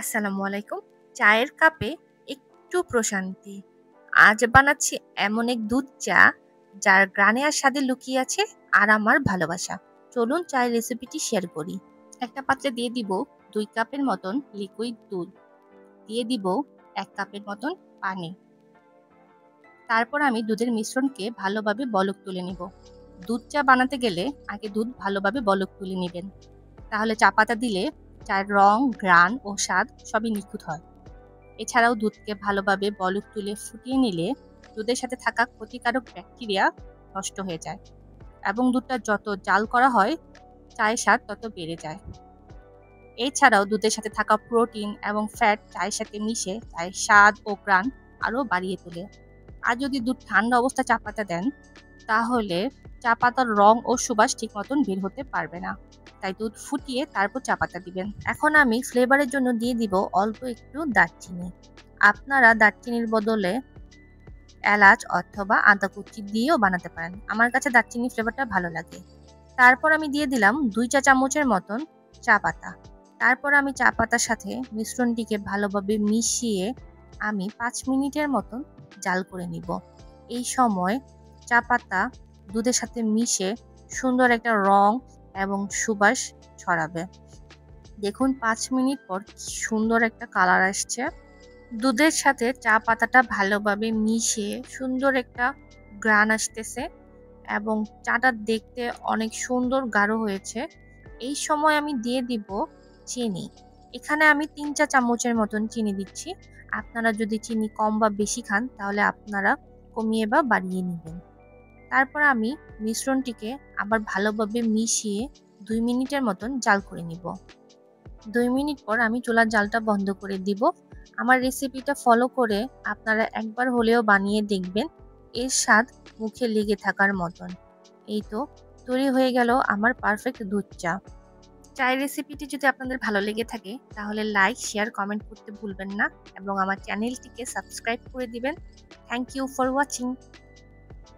আসসালামু আলাইকুম। চায়ের কাপে একটু প্রশান্তি। আজ বানাচ্ছি এমন এক দুধ চা যার গ্রানে আর স্বাদে লুকিয়ে আছে আর আমার ভালোবাসা। চলুন চায়ের রেসিপিটি শেয়ার করি। একটা পাত্রে দিয়ে দিব ২ কাপের মতন লিকুইড দুধ। দিয়ে দিব ১ কাপের মতন পানি। তারপর আমি দুধের মিশ্রণকে ভালোভাবে বলক তুলে নিব। দুধ চা বানাতে গেলে আগে দুধ ভালোভাবে বলক তুলে নিবেন। তাহলে চা পাতা দিলে চায়ের রং, ঘ্রাণ ও স্বাদ সবই নিখুঁত হয়। এছাড়াও দুধকে ভালোভাবে বলক তুলে ফুটিয়ে নিলে দুধের সাথে থাকা ক্ষতিকারক ব্যাকটেরিয়া নষ্ট হয়ে যায় এবং দুধটা যত জাল করা হয় চায়ের স্বাদ তত বেড়ে যায়। এছাড়াও দুধের সাথে থাকা প্রোটিন এবং ফ্যাট চায়ের সাথে মিশে চায়ের স্বাদ ও ঘ্রাণ আরও বাড়িয়ে তোলে। আর যদি দুধ ঠান্ডা অবস্থায় চা পাতা দেন তাহলে চা পাতার রং ও সুবাস ঠিক মতন বের হতে পারবে না। তাই দুধ ফুটিয়ে তারপর চা পাতা দিবেন। এখন আমি ফ্লেভারের জন্য দিয়ে দিব অল্প একটু দারচিনি। আপনারা দারচিনির বদলে এলাচ অথবা আদা কুচি দিয়েও বানাতে পারেন। আমার কাছে দারচিনি ফ্লেভারটা ভালো লাগে। তারপর আমি দিয়ে দিলাম ২ চা চামচের মতন চা পাতা। তারপর আমি চা পাতার সাথে মিশ্রণটিকে ভালোভাবে মিশিয়ে আমি ৫ মিনিটের মতন জাল করে নিব। এই সময় চা পাতা দুধের সাথে মিশে সুন্দর একটা রং এবং সুবাস ছড়াবে। দেখুন ৫ মিনিট পর কি সুন্দর একটা কালার আসছে। দুধের সাথে চা পাতাটা ভালোভাবে মিশিয়ে সুন্দর একটা ঘ্রাণ আসতেছে এবং চাটা দেখতে অনেক সুন্দর গাঢ় হয়েছে। এই সময় আমি দিয়ে দিব চিনি। এখানে আমি ৩ চা চামচের মতন চিনি দিচ্ছি। আপনারা যদি চিনি কম বা বেশি খান তাহলে আপনারা কমিয়ে বা বাড়িয়ে নিবেন। তারপর আমি মিশ্রণটিকে আবার ভালোভাবে মিশিয়ে ২ মিনিটের মতন জাল করে নিব। ২ মিনিট পর আমি চুলার জালটা বন্ধ করে দিব। আমার রেসিপিটা ফলো করে আপনারা একবার হলেও বানিয়ে দেখবেন। এর স্বাদ মুখে লেগে থাকার মতন। এই তো তৈরি হয়ে গেল আমার পারফেক্ট দুধ চা। চায়ের রেসিপিটি যদি আপনাদের ভালো লেগে থাকে তাহলে লাইক, শেয়ার, কমেন্ট করতে ভুলবেন না এবং আমার চ্যানেলটিকে সাবস্ক্রাইব করে দিবেন। Thank you for watching.